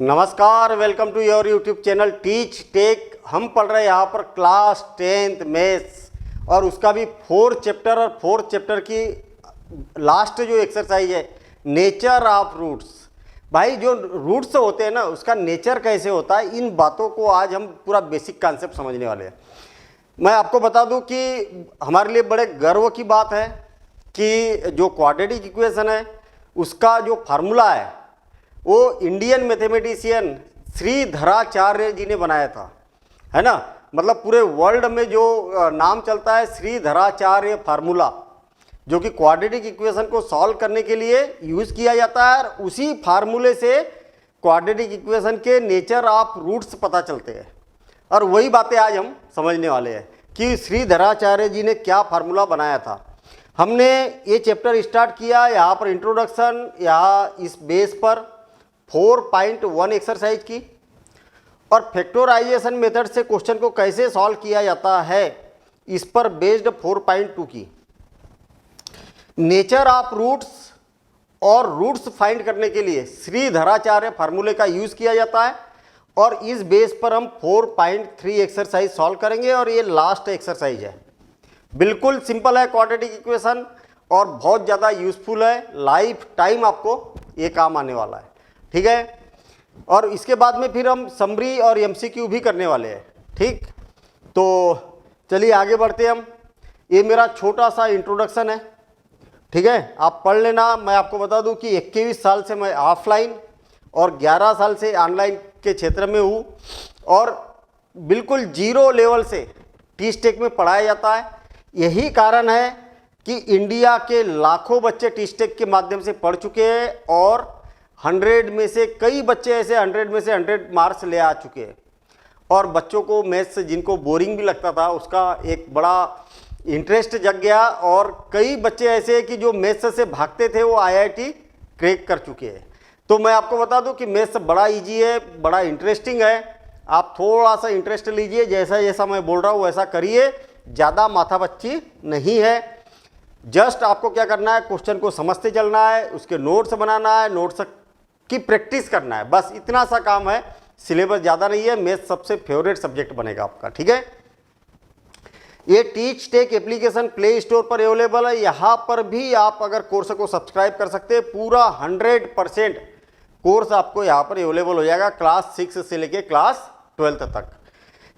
नमस्कार, welcome to your YouTube channel Teach Tech. हम पढ़ रहे हैं यहाँ पर क्लास 10th मैथ्स और उसका भी 4th चैप्टर और 4th चैप्टर की लास्ट जो एक्सरसाइज है नेचर ऑफ रूट्स। भाई जो रूट्स होते हैं ना उसका नेचर कैसे होता है, इन बातों को आज हम पूरा बेसिक कॉन्सेप्ट समझने वाले हैं। मैं आपको बता दूं कि हमारे लिए बड़े गर्व की बात है कि जो क्वाड्रेटिक इक्वेशन है उसका जो फार्मूला है वो इंडियन मैथमेटिशियन श्रीधराचार्य जी ने बनाया था, है ना। मतलब पूरे वर्ल्ड में जो नाम चलता है श्रीधराचार्य फार्मूला, जो कि क्वाड्रेटिक इक्वेशन को सॉल्व करने के लिए यूज़ किया जाता है। और उसी फार्मूले से क्वाड्रेटिक इक्वेशन के नेचर ऑफ रूट्स पता चलते हैं और वही बातें आज हम समझने वाले हैं कि श्रीधराचार्य जी ने क्या फार्मूला बनाया था। हमने ये चैप्टर स्टार्ट किया यहाँ पर इंट्रोडक्शन, यहाँ इस बेस पर 4.1 एक्सरसाइज की और फैक्टराइजेशन मेथड से क्वेश्चन को कैसे सॉल्व किया जाता है इस पर बेस्ड 4.2 की। नेचर ऑफ रूट्स और रूट्स फाइंड करने के लिए श्रीधराचार्य फार्मूले का यूज किया जाता है और इस बेस पर हम 4.3 एक्सरसाइज सॉल्व करेंगे और ये लास्ट एक्सरसाइज है। बिल्कुल सिंपल है क्वाड्रेटिक इक्वेशन और बहुत ज़्यादा यूजफुल है, लाइफ टाइम आपको ये काम आने वाला है, ठीक है। और इसके बाद में फिर हम समरी और एमसीक्यू भी करने वाले हैं, ठीक। तो चलिए आगे बढ़ते हैं हम। ये मेरा छोटा सा इंट्रोडक्शन है, ठीक है, आप पढ़ लेना। मैं आपको बता दूं कि 21 साल से मैं ऑफलाइन और 11 साल से ऑनलाइन के क्षेत्र में हूँ और बिल्कुल जीरो लेवल से टीच टेक में पढ़ाया जाता है। यही कारण है कि इंडिया के लाखों बच्चे टीच टेक के माध्यम से पढ़ चुके हैं और 100 में से कई बच्चे ऐसे 100 में से 100 मार्क्स ले आ चुके हैं। और बच्चों को मैथ्स जिनको बोरिंग भी लगता था उसका एक बड़ा इंटरेस्ट जग गया और कई बच्चे ऐसे हैं कि जो मैथ्स से भागते थे वो आईआईटी क्रैक कर चुके हैं। तो मैं आपको बता दूं कि मैथ्स बड़ा इजी है, बड़ा इंटरेस्टिंग है। आप थोड़ा सा इंटरेस्ट लीजिए, जैसा जैसा मैं बोल रहा हूँ वैसा करिए, ज़्यादा माथापच्ची नहीं है। जस्ट आपको क्या करना है, क्वेश्चन को समझते चलना है, उसके नोट्स बनाना है, नोट्स की प्रैक्टिस करना है, बस इतना सा काम है। सिलेबस ज़्यादा नहीं है, मैथ सबसे फेवरेट सब्जेक्ट बनेगा आपका, ठीक है। ये Teach Tech application play store पर अवेलेबल है। यहाँ पर भी आप अगर कोर्स को सब्सक्राइब कर सकते हैं, पूरा 100% कोर्स आपको यहाँ पर अवेलेबल हो जाएगा क्लास 6 से लेके क्लास 12th तक।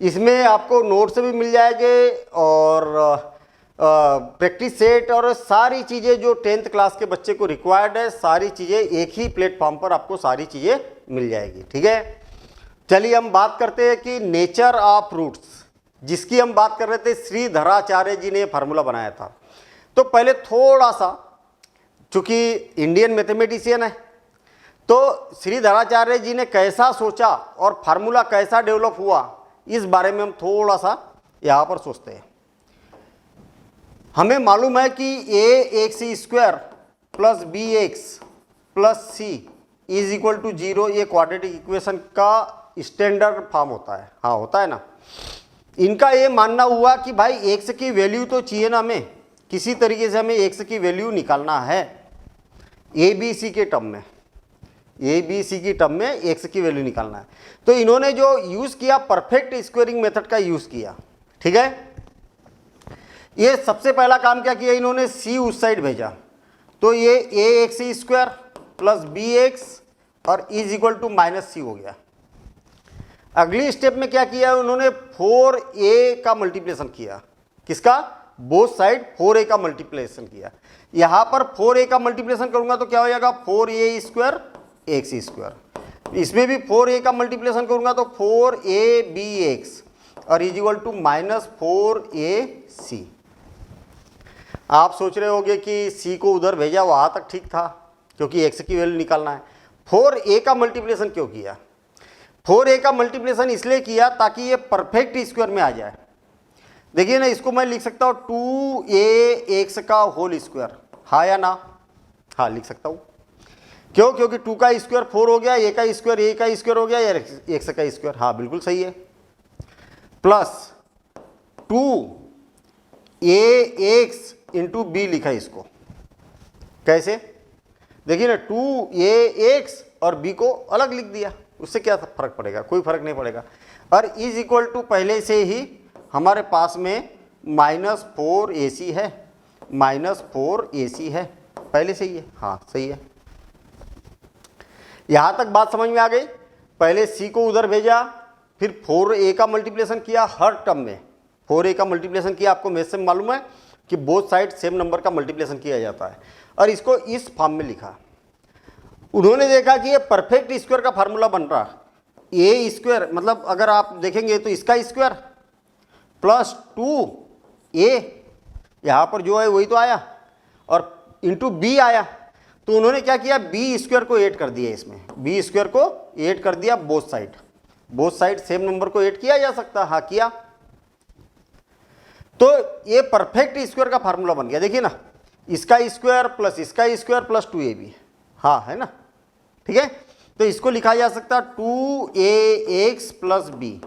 इसमें आपको नोट्स भी मिल जाएंगे और प्रैक्टिस सेट और सारी चीज़ें जो 10th क्लास के बच्चे को रिक्वायर्ड है, सारी चीज़ें एक ही प्लेटफॉर्म पर आपको सारी चीज़ें मिल जाएगी, ठीक है। चलिए हम बात करते हैं कि नेचर ऑफ रूट्स, जिसकी हम बात कर रहे थे, श्रीधराचार्य जी ने फार्मूला बनाया था। तो पहले थोड़ा सा, चूंकि इंडियन मैथमेटिशियन है तो श्रीधराचार्य जी ने कैसा सोचा और फार्मूला कैसा डेवलप हुआ इस बारे में हम थोड़ा सा यहाँ पर सोचते हैं। हमें मालूम है कि ax² plus bx plus c is equal to 0 ये क्वाड्रेटिक इक्वेशन का स्टैंडर्ड फॉर्म होता है। हाँ होता है ना। इनका ये मानना हुआ कि भाई x की वैल्यू तो चाहिए ना, हमें किसी तरीके से हमें x की वैल्यू निकालना है abc के टर्म में, abc की टर्म में x की वैल्यू निकालना है। तो इन्होंने जो यूज़ किया परफेक्ट स्क्वेयरिंग मेथड का यूज़ किया, ठीक है। ये सबसे पहला काम क्या किया इन्होंने, c उस साइड भेजा, तो ये ax² प्लस bx और इज इक्वल टू -c हो गया। अगली स्टेप में क्या किया उन्होंने, 4a का मल्टीप्लिकेशन किया। किसका? बोथ साइड 4a का मल्टीप्लिकेशन किया। यहाँ पर 4a का मल्टीप्लिकेशन करूंगा तो क्या हो जाएगा, 4a² x²। इसमें भी 4a का मल्टीप्लिकेशन करूंगा तो 4abx और इज इक्वल टू -4ac। आप सोच रहे होंगे कि c को उधर भेजा, वहाँ तक ठीक था क्योंकि x की वैल्यू निकालना है। 4a का मल्टीप्लिकेशन क्यों किया? 4a का मल्टीप्लिकेशन इसलिए किया ताकि ये परफेक्ट स्क्वायर में आ जाए। देखिए ना, इसको मैं लिख सकता हूँ 2ax का होल स्क्वायर, हाँ या ना? हाँ लिख सकता हूँ। क्यों? क्योंकि 2 का स्क्वायर 4 हो गया, a का स्क्वायर हो गया या x का स्क्वायर, हाँ बिल्कुल सही है। प्लस 2ax इंटू b लिखा है इसको, कैसे? देखिए ना, 2ax और b को अलग लिख दिया, उससे क्या फर्क पड़ेगा, कोई फर्क नहीं पड़ेगा। और इज इक्वल टू पहले से ही हमारे पास में -4ac है, -4ac है पहले से ही है। हाँ सही है, यहां तक बात समझ में आ गई। पहले c को उधर भेजा, फिर 4a का मल्टीप्लिकेशन किया हर टर्म में, 4a का मल्टीप्लिकेशन किया। आपको मैथ से मालूम है कि बोथ साइड सेम नंबर का मल्टीप्लिकेशन किया जाता है, और इसको इस फॉर्म में लिखा। उन्होंने देखा कि ये परफेक्ट स्क्वायर का फार्मूला बन रहा, ए स्क्वायर मतलब अगर आप देखेंगे तो इसका स्क्वायर प्लस 2a, यहाँ पर जो है वही तो आया, और इंटू बी आया। तो उन्होंने क्या किया, बी स्क्वायर को ऐड कर दिया इसमें, बी स्क्वायर को ऐड कर दिया बोथ साइड सेम नंबर को ऐड किया जा सकता, हाँ किया। तो ये परफेक्ट स्क्वायर का फार्मूला बन गया। देखिए ना, इसका स्क्वायर प्लस इसका स्क्वायर प्लस 2ab, हाँ है ना, ठीक है। तो इसको लिखा जा सकता 2ax प्लस बी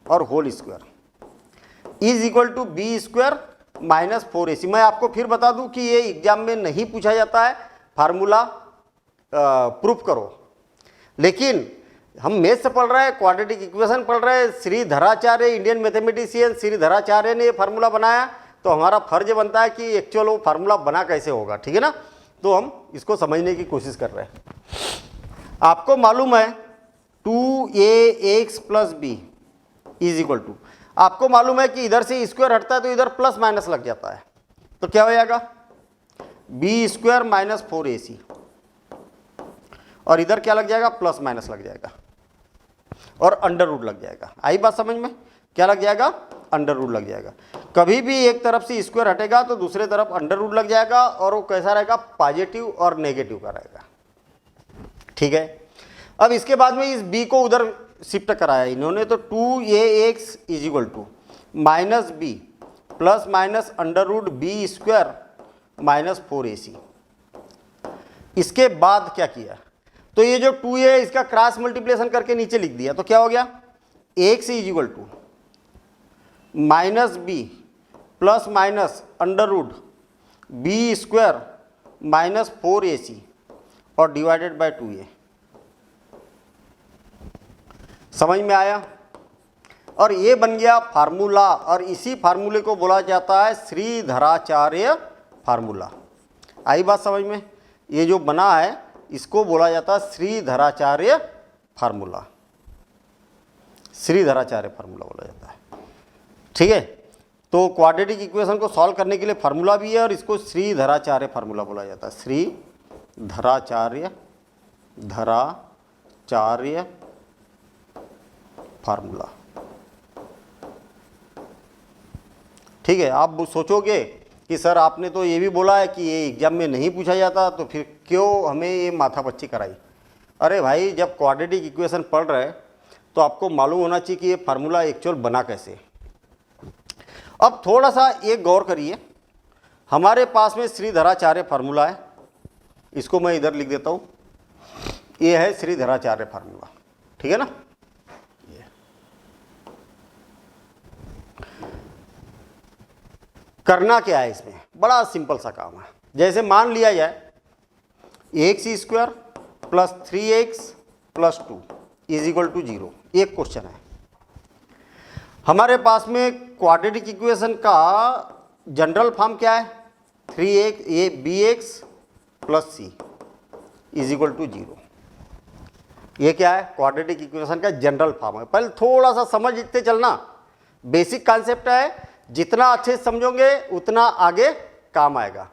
और whole square is equal to B square -4ac। मैं आपको फिर बता दूं कि ये एग्जाम में नहीं पूछा जाता है फार्मूला प्रूफ करो, लेकिन हम मैथ से पढ़ रहे हैं, क्वाड्रेटिक इक्वेशन पढ़ रहे हैं, श्रीधराचार्य इंडियन मैथमेटिशियन श्रीधराचार्य ने फार्मूला बनाया, तो हमारा फर्ज बनता है कि एक्चुअल वो फार्मूला बना कैसे होगा, ठीक है ना। तो हम इसको समझने की कोशिश कर रहे हैं। आपको मालूम है 2ax plus B is equal to, आपको मालूम है कि इधर से स्क्वायर हटता है तो इधर प्लस माइनस लग जाता है, तो क्या हो जाएगा बी स्क्वायर -4ac, और इधर क्या लग जाएगा प्लस माइनस लग जाएगा और अंडर रूट लग जाएगा। आई बात समझ में, क्या लग जाएगा अंडर रूट लग जाएगा। कभी भी एक तरफ से स्क्वायर हटेगा तो दूसरे तरफ अंडर रूट लग जाएगा, और वो कैसा रहेगा पॉजिटिव और नेगेटिव का रहेगा, ठीक है। अब इसके बाद में इस b को उधर शिफ्ट कराया इन्होंने, तो 2ax is equal to -b plus minus under root B square -4ac। इसके बाद क्या किया, तो ये जो 2a है इसका क्रॉस मल्टीप्लिकेशन करके नीचे लिख दिया, तो क्या हो गया x is equal to -b plus minus under root B square -4ac और डिवाइडेड बाय 2a। समझ में आया, और ये बन गया फार्मूला, और इसी फार्मूले को बोला जाता है श्रीधराचार्य फार्मूला। आई बात समझ में, ये जो बना है इसको बोला जाता है श्रीधराचार्य फार्मूला, श्रीधराचार्य फार्मूला बोला जाता है, ठीक है। तो क्वाड्रेटिक इक्वेशन को सॉल्व करने के लिए फार्मूला भी है, और इसको श्रीधराचार्य फार्मूला बोला जाता है, श्रीधराचार्य फार्मूला, ठीक है। आप सोचोगे कि सर आपने तो ये भी बोला है कि ये एग्जाम में नहीं पूछा जाता, तो फिर क्यों हमें ये माथापच्ची कराई। अरे भाई, जब क्वाड्रेटिक इक्वेशन पढ़ रहे हैं तो आपको मालूम होना चाहिए कि ये फार्मूला एक्चुअल बना कैसे। अब थोड़ा सा एक गौर करिए, हमारे पास में श्रीधराचार्य फार्मूला है, इसको मैं इधर लिख देता हूँ, ये है श्रीधराचार्य फार्मूला, ठीक है ना। करना क्या है इसमें, बड़ा सिंपल सा काम है। जैसे मान लिया जाए X square plus 3x plus 2 is equal to 0। एक क्वेश्चन है हमारे पास में, क्वाड्रेटिक इक्वेशन का जनरल फॉर्म क्या है, 3x ये bx plus c is equal to 0। ये क्या है, क्वाड्रेटिक इक्वेशन का जनरल फॉर्म है। पहले थोड़ा सा समझते चलना, बेसिक कॉन्सेप्ट है, जितना अच्छे से समझोगे उतना आगे काम आएगा।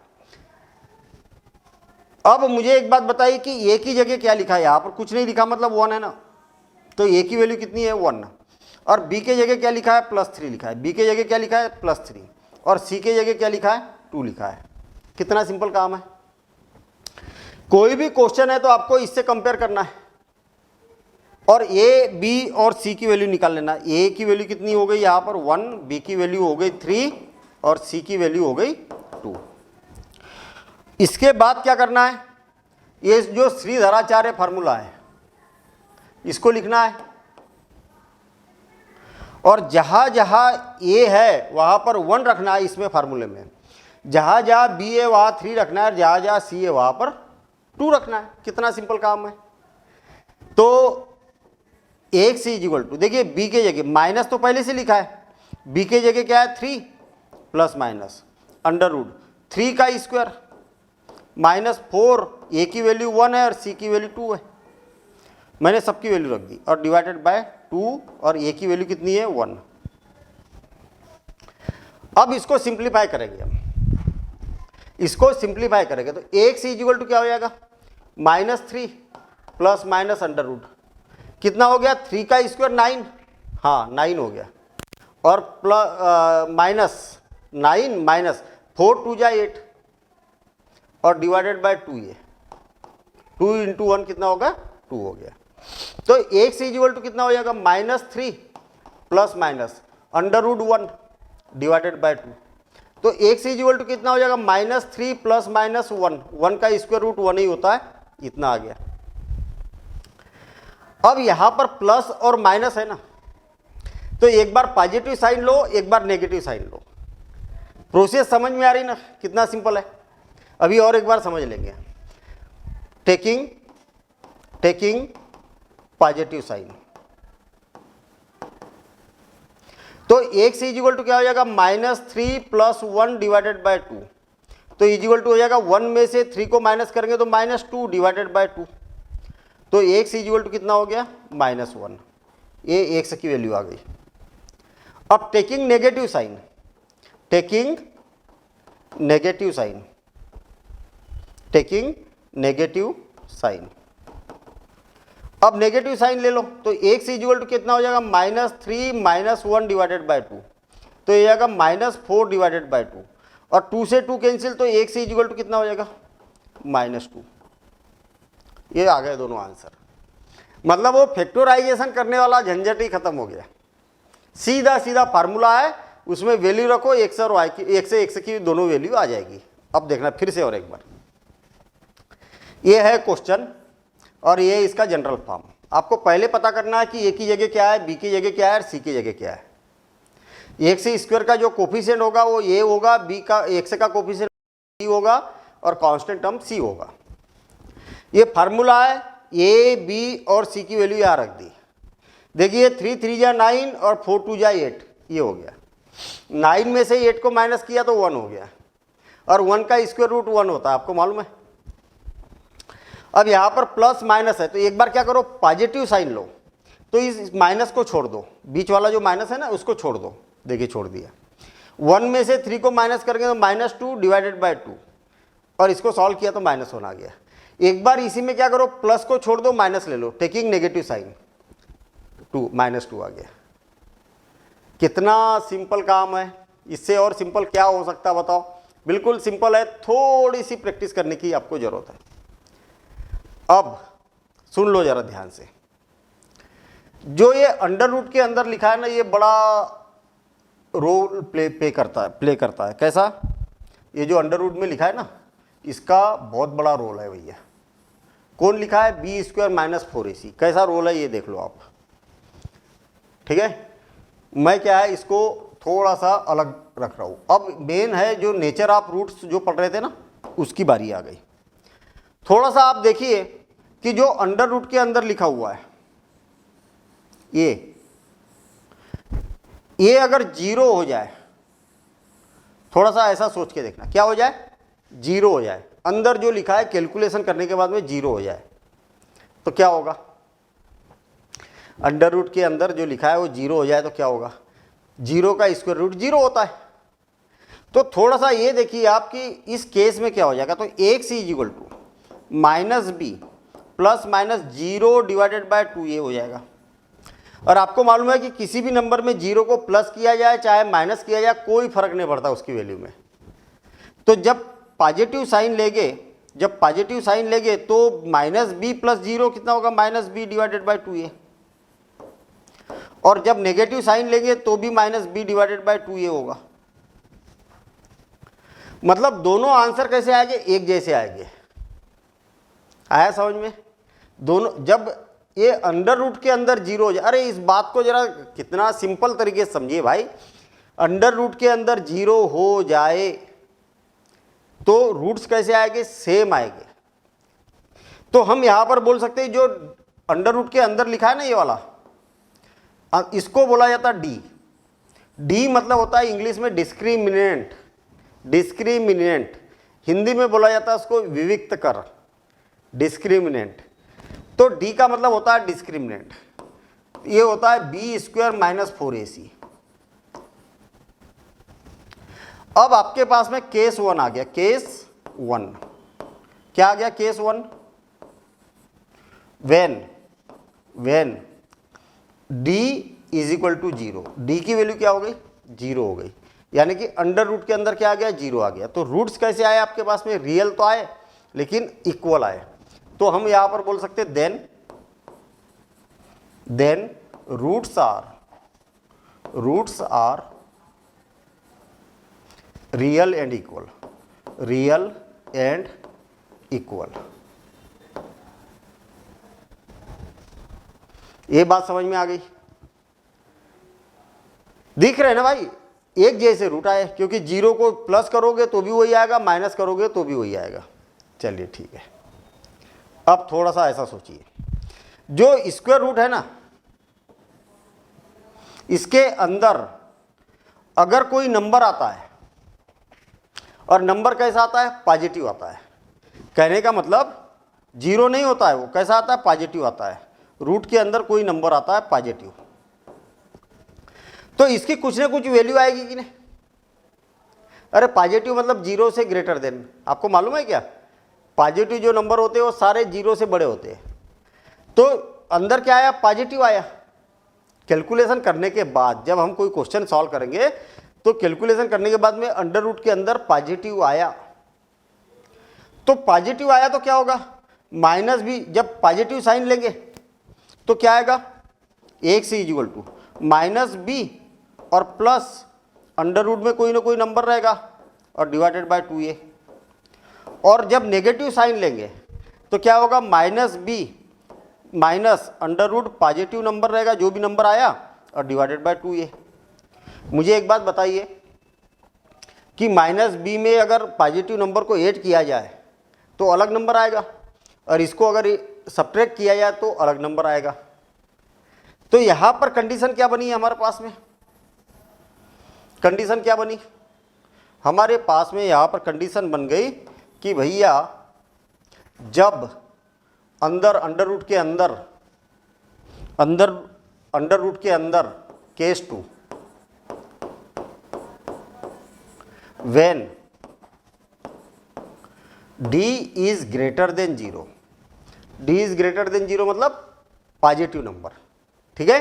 अब मुझे एक बात बताइए कि a की जगह क्या लिखा है, यहाँ पर कुछ नहीं लिखा, मतलब 1 है ना, तो a की वैल्यू कितनी है 1, और b के जगह क्या लिखा है +3 लिखा है, b के जगह क्या लिखा है +3, और c के जगह क्या लिखा है 2 लिखा है। कितना सिंपल काम है। कोई भी क्वेश्चन है तो आपको इससे कंपेयर करना है, और a, b और c की वैल्यू निकाल लेना। a की वैल्यू कितनी हो गई यहाँ पर 1, b की वैल्यू हो गई 3 और c की वैल्यू हो गई 2। इसके बाद क्या करना है, ये जो श्रीधराचार्य फार्मूला है इसको लिखना है, और जहाँ जहाँ a है वहाँ पर 1 रखना है इसमें फार्मूले में, जहाँ जहाँ b है वहाँ 3 रखना है, जहाँ जहाँ c है वहाँ पर 2 रखना है। कितना सिंपल काम है। तो एक सी इज इक्वल टू, देखिए बी के जगह माइनस तो पहले से लिखा है, बी के जगह क्या है 3 प्लस माइनस अंडर रूट 3 का स्क्वायर माइनस 4, ए की वैल्यू 1 है और सी की वैल्यू 2 है, मैंने सबकी वैल्यू रख दी, और डिवाइडेड बाय 2 और ए की वैल्यू कितनी है 1। अब इसको सिंप्लीफाई करेंगे हम, इसको सिंप्लीफाई करेंगे तो एक सी इक्वल टू क्या हो जाएगा -3 प्लस माइनस अंडर रूट, कितना हो गया 3 का स्क्वायर 9, हाँ 9 हो गया, और प्लस माइनस 9 माइनस 4 2 जा 8 और डिवाइडेड बाय 2, ये 2 इंटू 1 कितना होगा 2 हो गया। तो एक सी इक्वल टू कितना हो जाएगा -3 plus minus under root 1 divided by 2, तो एक सी इक्वल टू कितना हो जाएगा -3 प्लस माइनस 1, 1 का स्क्वायर रूट 1 ही होता है, इतना आ गया। अब यहां पर प्लस और माइनस है ना, तो एक बार पॉजिटिव साइन लो, एक बार नेगेटिव साइन लो। प्रोसेस समझ में आ रही ना, कितना सिंपल है। अभी और एक बार समझ लेंगे। टेकिंग पॉजिटिव साइन, तो एक से इक्वल टू क्या हो जाएगा -3 प्लस 1 डिवाइडेड बाय 2, तो इक्वल टू हो जाएगा 1 में से 3 को माइनस करेंगे तो -2 डिवाइडेड बाय 2, तो एक से इक्वल टू कितना हो गया -1, ये एक से की वैल्यू आ गई। अब taking negative sign, taking negative sign, अब नेगेटिव साइन ले लो, तो एक से इक्वल टू कितना हो जाएगा -3 माइनस 1 डिवाइडेड बाय 2, तो ये आएगा -4 डिवाइडेड बाय 2, और 2 से 2 कैंसिल, तो एक से इक्वल टू कितना हो जाएगा -2। ये आ गए दोनों आंसर, मतलब वो फैक्टराइजेशन करने वाला झंझट ही खत्म हो गया। सीधा सीधा फार्मूला है, उसमें वैल्यू रखो, एक्स और वाई की, एक्स से एक्स की दोनों वैल्यू आ जाएगी। अब देखना फिर से और एक बार, ये है क्वेश्चन और ये इसका जनरल फॉर्म। आपको पहले पता करना है कि ए की जगह क्या है, बी की जगह क्या है और सी की जगह क्या है। एक्स स्क्वायर का जो कोफिशिएंट होगा वो ए होगा, बी का एक्स का कोफिशिएंट सी होगा और कांस्टेंट टर्म सी होगा। ये फार्मूला है, ए बी और सी की वैल्यू यहाँ रख दी। देखिए 3 3 जा 9 और 4 2 जा 8, ये हो गया। 9 में से 8 को माइनस किया तो 1 हो गया, और 1 का स्क्वायर रूट 1 होता है, आपको मालूम है। अब यहाँ पर प्लस माइनस है, तो एक बार क्या करो पॉजिटिव साइन लो, तो इस माइनस को छोड़ दो, बीच वाला जो माइनस है ना उसको छोड़ दो। देखिए छोड़ दिया। 1 में से 3 को माइनस करेंगे तो -2 डिवाइडेड बाय 2, और इसको सॉल्व किया तो -1 आ गया। एक बार इसी में क्या करो प्लस को छोड़ दो, माइनस ले लो, टेकिंग नेगेटिव साइन, -2 आ गया। कितना सिंपल काम है, इससे और सिंपल क्या हो सकता है बताओ। बिल्कुल सिंपल है, थोड़ी सी प्रैक्टिस करने की आपको जरूरत है। अब सुन लो जरा ध्यान से, जो ये अंडर रूट के अंदर लिखा है ना, ये बड़ा रोल प्ले करता है। कैसा? ये जो अंडर रूट में लिखा है ना, इसका बहुत बड़ा रोल है भैया। कौन लिखा है? b² - 4ac। कैसा रोल है ये देख लो आप, ठीक है। मैं क्या है इसको थोड़ा सा अलग रख रहा हूँ। अब मेन है जो नेचर ऑफ रूट्स जो पढ़ रहे थे ना, उसकी बारी आ गई। थोड़ा सा आप देखिए कि जो अंडर रूट के अंदर लिखा हुआ है ये अगर 0 हो जाए, थोड़ा सा ऐसा सोच के देखना, क्या हो जाए? 0 हो जाए। अंदर जो लिखा है कैलकुलेशन करने के बाद में 0 हो जाए तो क्या होगा? अंडर रूट के अंदर जो लिखा है वो 0 हो जाए तो क्या होगा? 0 का स्क्वायर रूट 0 होता है। तो थोड़ा सा ये देखिए आप कि इस केस में क्या हो जाएगा। तो x = -b plus minus 0 divided by 2 ये हो जाएगा। और आपको मालूम है कि किसी भी नंबर में 0 को प्लस किया जाए चाहे माइनस किया जाए, कोई फर्क नहीं पड़ता उसकी वैल्यू में। तो जब पॉजिटिव साइन लेंगे तो -b + 0 कितना होगा? -b डिवाइडेड बाय 2 ये। और जब नेगेटिव साइन लेंगे तो भी -b डिवाइडेड बाय 2 ये होगा। मतलब दोनों आंसर कैसे आएंगे? एक जैसे आएंगे। आया समझ में? दोनों जब ये अंडर रूट के अंदर 0 हो जाए, अरे इस बात को जरा कितना सिंपल तरीके से समझिए भाई। अंडर रूट के अंदर 0 हो जाए तो रूट्स कैसे आएंगे? सेम आएंगे। तो हम यहां पर बोल सकते हैं जो अंडर रूट के अंदर लिखा है ना ये वाला, अब इसको बोला जाता है डी। डी मतलब होता है इंग्लिश में डिस्क्रिमिनेंट, डिस्क्रिमिनेंट हिंदी में बोला जाता है उसको विविक्त कर, डिस्क्रिमिनेंट। तो डी का मतलब होता है डिस्क्रिमिनेंट, ये होता है बी स्क्वायर माइनस 4ac। अब आपके पास में केस 1 आ गया, केस 1 क्या आ गया, case 1 when D is equal to 0, D की वैल्यू क्या हो गई, 0 हो गई, यानी कि अंडर रूट के अंदर क्या आ गया, 0 आ गया। तो रूट्स कैसे आए आपके पास में, रियल तो आए लेकिन इक्वल आए। तो हम यहां पर बोल सकते then roots are real and equal, real and equal. ये बात समझ में आ गई, दिख रहे हैं ना भाई, एक जैसे रूट आए, क्योंकि 0 को प्लस करोगे तो भी वही आएगा, माइनस करोगे तो भी वही आएगा। चलिए ठीक है, अब थोड़ा सा ऐसा सोचिए, जो स्क्वायर रूट है ना, इसके अंदर अगर कोई नंबर आता है, और नंबर कैसा आता है, पॉजिटिव आता है। कहने का मतलब 0 नहीं होता है, वो कैसा आता है, पॉजिटिव आता है। रूट के अंदर कोई नंबर आता है पॉजिटिव, तो इसकी कुछ ना कुछ वैल्यू आएगी कि नहीं। अरे पॉजिटिव मतलब 0 से ग्रेटर देन, आपको मालूम है क्या, पॉजिटिव जो नंबर होते हैं वो सारे 0 से बड़े होते हैं। तो अंदर क्या आया, पॉजिटिव आया। कैलकुलेशन करने के बाद जब हम कोई क्वेश्चन सॉल्व करेंगे तो कैलकुलेशन करने के बाद में अंडर रूट के अंदर पॉजिटिव आया, तो पॉजिटिव आया तो क्या होगा, माइनस भी, जब पॉजिटिव साइन लेंगे तो क्या आएगा, एक से इक्वल टू माइनस बी और प्लस अंडर रूट में कोई ना कोई नंबर रहेगा और डिवाइडेड बाय 2a। और जब नेगेटिव साइन लेंगे तो क्या होगा, minus B minus under root positive number रहेगा जो भी नंबर आया और डिवाइडेड बाय 2a। मुझे एक बात बताइए कि माइनस बी में अगर पॉजिटिव नंबर को ऐड किया जाए तो अलग नंबर आएगा, और इसको अगर सब्ट्रैक्ट किया जाए तो अलग नंबर आएगा। तो यहां पर कंडीशन क्या बनी है हमारे पास में, कंडीशन क्या बनी हमारे पास में, यहां पर कंडीशन बन गई कि भैया जब अंदर अंडर रूट के अंदर case 2 when d is greater than 0, d is greater than 0 मतलब पॉजिटिव नंबर, ठीक है।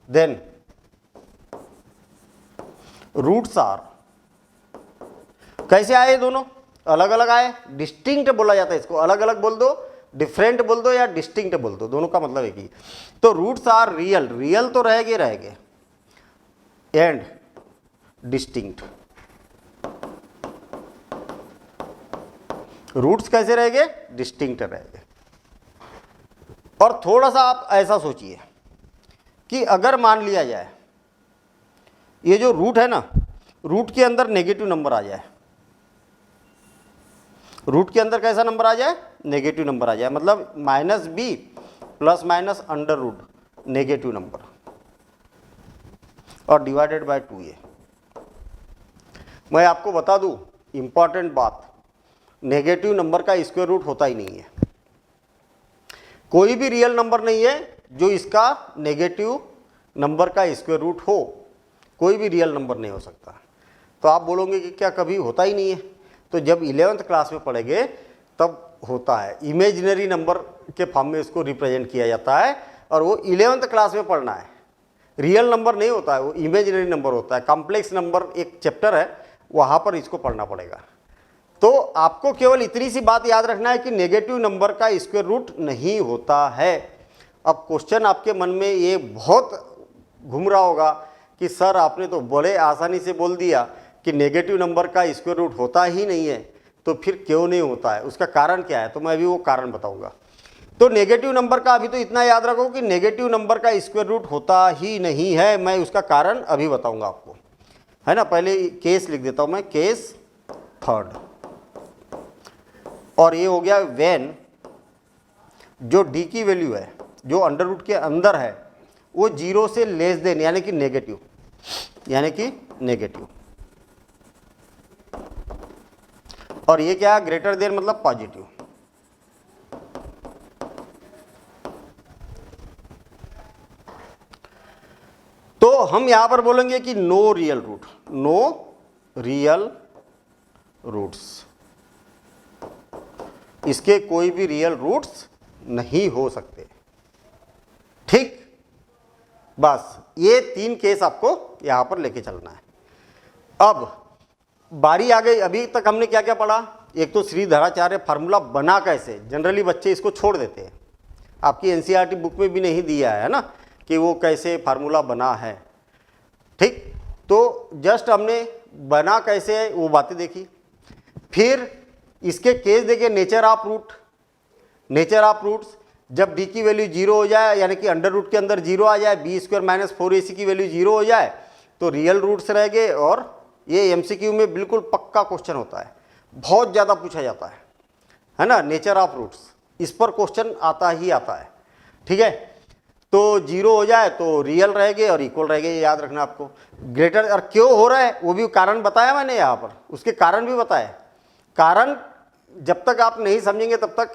देन रूट्स आर, कैसे आए दोनों, अलग अलग आए, डिस्टिंक्ट बोला जाता है इसको, अलग अलग बोल दो, डिफरेंट बोल दो या डिस्टिंक्ट बोल दो, दोनों का मतलब एक ही। तो रूट्स आर रियल, रियल तो रहेंगे एंड डिस्टिंक्ट। रूट्स कैसे रहेंगे, डिस्टिंक्ट रहेंगे। और थोड़ा सा आप ऐसा सोचिए कि अगर मान लिया जाए ये जो रूट है ना, रूट के अंदर नेगेटिव नंबर आ जाए, रूट के अंदर कैसा नंबर आ जाए, नेगेटिव नंबर आ जाए, मतलब minus B plus minus under root negative number और डिवाइडेड बाय 2a। मैं आपको बता दूं इंपॉर्टेंट बात, नेगेटिव नंबर का स्क्वायर रूट होता ही नहीं है। कोई भी रियल नंबर नहीं है जो इसका नेगेटिव नंबर का स्क्वायर रूट हो, कोई भी रियल नंबर नहीं हो सकता। तो आप बोलोगे कि क्या कभी होता ही नहीं है, तो जब 11th क्लास में पढ़ेंगे तब होता है। इमेजिनरी नंबर के फॉर्म में इसको रिप्रेजेंट किया जाता है और वो 11th क्लास में पढ़ना है। रियल नंबर नहीं होता है, वो इमेजिनरी नंबर होता है। कॉम्प्लेक्स नंबर एक चैप्टर है, वहाँ पर इसको पढ़ना पड़ेगा। तो आपको केवल इतनी सी बात याद रखना है कि नेगेटिव नंबर का स्क्वायर रूट नहीं होता है। अब क्वेश्चन आपके मन में ये बहुत घूम रहा होगा कि सर आपने तो बड़े आसानी से बोल दिया कि नेगेटिव नंबर का स्क्वायर रूट होता ही नहीं है, तो फिर क्यों नहीं होता है, उसका कारण क्या है, तो मैं अभी वो कारण बताऊंगा। तो नेगेटिव नंबर का अभी तो इतना याद रखो कि नेगेटिव नंबर का स्क्वायर रूट होता ही नहीं है। मैं उसका कारण अभी बताऊंगा आपको, है ना। पहले केस लिख देता हूं मैं, केस 3, और ये हो गया व्हेन जो डी की वैल्यू है जो अंडर रूट के अंदर है वो 0 से लेस देन यानी कि नेगेटिव, और ये क्या, ग्रेटर देन मतलब पॉजिटिव। तो हम यहां पर बोलेंगे कि नो रियल रूट्स, इसके कोई भी रियल रूट्स नहीं हो सकते। ठीक, बस ये 3 केस आपको यहां पर लेके चलना है। अब बारी आ गई, अभी तक हमने क्या क्या पढ़ा। एक तो श्रीधराचार्य फार्मूला बना कैसे, जनरली बच्चे इसको छोड़ देते हैं, आपकी एनसीईआरटी बुक में भी नहीं दिया है ना कि वो कैसे फार्मूला बना है। ठीक, तो जस्ट हमने बना कैसे है वो बातें देखी, फिर इसके केस देखे नेचर ऑफ रूट्स। जब डी की वैल्यू 0 हो जाए यानी कि अंडर रूट के अंदर 0 आ जाए, बी स्क्वायर माइनस 4ac की वैल्यू 0 हो जाए तो रियल रूट्स रह गए। और ये एमसीक्यू में बिल्कुल पक्का क्वेश्चन होता है, बहुत ज़्यादा पूछा जाता है ना, नेचर ऑफ रूट्स, इस पर क्वेश्चन आता ही आता है। ठीक है, तो 0 हो जाए तो रियल रह गए और इक्वल रह गए, याद रखना आपको। ग्रेटर, और क्यों हो रहा है वो भी कारण बताया मैंने यहाँ पर, उसके कारण भी बताए। कारण जब तक आप नहीं समझेंगे तब तक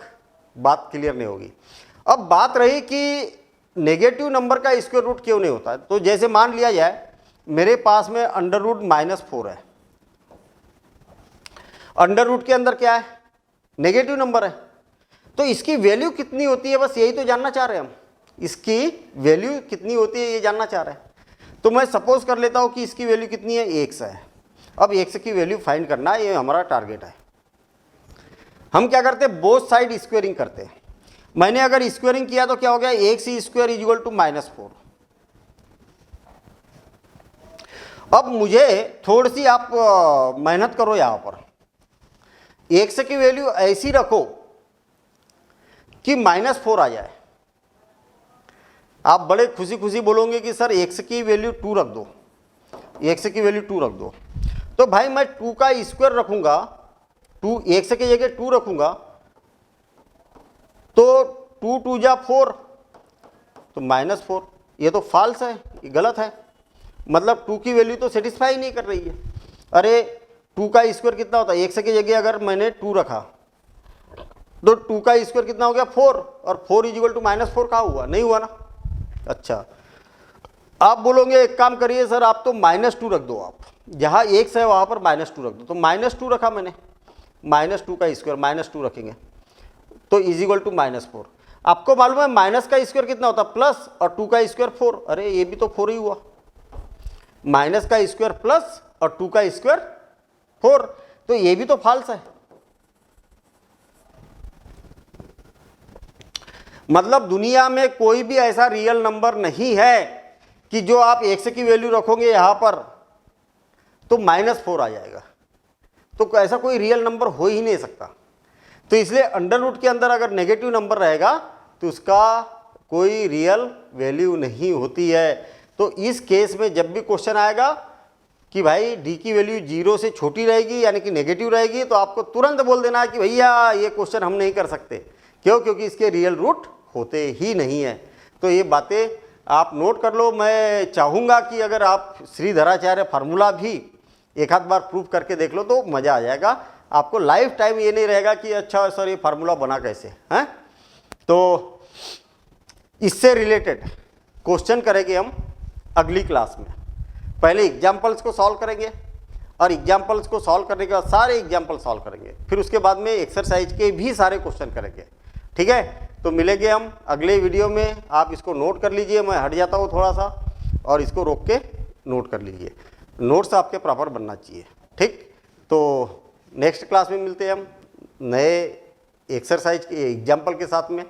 बात क्लियर नहीं होगी। अब बात रही कि नेगेटिव नंबर का स्क्वायर रूट क्यों नहीं होता है। तो जैसे मान लिया जाए मेरे पास में अंडर रूट -4 है, अंडर रूट के अंदर क्या है, नेगेटिव नंबर है, तो इसकी वैल्यू कितनी होती है, बस यही तो जानना चाह रहे हैं हम, इसकी वैल्यू कितनी होती है ये जानना चाह रहे हैं। तो मैं सपोज कर लेता हूं कि इसकी वैल्यू कितनी है, 1 है। अब 1 की वैल्यू फाइंड करना है, ये हमारा टारगेट है। हम क्या करते हैं, बोथ साइड स्क्वेयरिंग करते हैं। मैंने अगर स्क्वेयरिंग किया तो क्या हो गया, 1c square is equal to -4। अब मुझे थोड़ी सी आप मेहनत करो, यहां पर x की वैल्यू ऐसी रखो कि -4 आ जाए। आप बड़े खुशी खुशी बोलोगे कि सर x की वैल्यू 2 रख दो, x की वैल्यू 2 रख दो। तो भाई मैं 2 का स्क्वायर रखूंगा, 2 x की जगह 2 रखूंगा तो 2 2 जा 4 तो -4। ये तो फॉल्स है, ये गलत है, मतलब 2 की वैल्यू तो सेटिस्फाई नहीं कर रही है। अरे 2 का स्क्वायर कितना होता है, x की जगह अगर मैंने 2 रखा तो 2 का स्क्वायर कितना हो गया, 4, और 4 इज इक्वल टू -4 कहाँ हुआ, नहीं हुआ ना। अच्छा, आप बोलोगे एक काम करिए सर आप तो -2 रख दो, आप जहाँ x है वहाँ पर -2 रख दो। तो -2 रखा मैंने, -2 का स्क्वायर -2 रखेंगे तो इज इक्वल टू -4। आपको मालूम है माइनस का स्क्वायर कितना होता है, प्लस, और 2 का स्क्वायर 4। अरे ये भी तो 4 ही हुआ, माइनस का स्क्वायर प्लस और 2 का स्क्वायर 4, तो ये भी तो फॉल्स है। मतलब दुनिया में कोई भी ऐसा रियल नंबर नहीं है कि जो आप x की वैल्यू रखोगे यहां पर तो -4 आ जाएगा, तो ऐसा कोई रियल नंबर हो ही नहीं सकता। तो इसलिए अंडर रूट के अंदर अगर नेगेटिव नंबर रहेगा तो उसका कोई रियल वैल्यू नहीं होती है। तो इस केस में जब भी क्वेश्चन आएगा कि भाई डी की वैल्यू 0 से छोटी रहेगी यानी कि नेगेटिव रहेगी, तो आपको तुरंत बोल देना है कि भैया ये क्वेश्चन हम नहीं कर सकते। क्यों, क्योंकि इसके रियल रूट होते ही नहीं है। तो ये बातें आप नोट कर लो। मैं चाहूँगा कि अगर आप श्रीधराचार्य फार्मूला भी एक आध बार प्रूव करके देख लो तो मज़ा आ जाएगा आपको। लाइफ टाइम ये नहीं रहेगा कि अच्छा सर ये फार्मूला बना कैसे हैं। तो इससे रिलेटेड क्वेश्चन करेंगे हम अगली क्लास में। पहले एग्जाम्पल्स को सॉल्व करेंगे और एग्जाम्पल्स को सॉल्व करने के बाद सारे एग्जाम्पल सॉल्व करेंगे, फिर उसके बाद में एक्सरसाइज के भी सारे क्वेश्चन करेंगे। ठीक है, तो मिलेंगे हम अगले वीडियो में। आप इसको नोट कर लीजिए, मैं हट जाता हूँ थोड़ा सा, और इसको रोक के नोट कर लीजिए। नोट्स आपके प्रॉपर बनना चाहिए। ठीक, तो नेक्स्ट क्लास में मिलते हैं हम नए एक्सरसाइज के एग्जाम्पल के साथ में।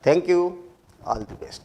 Thank you, all the best.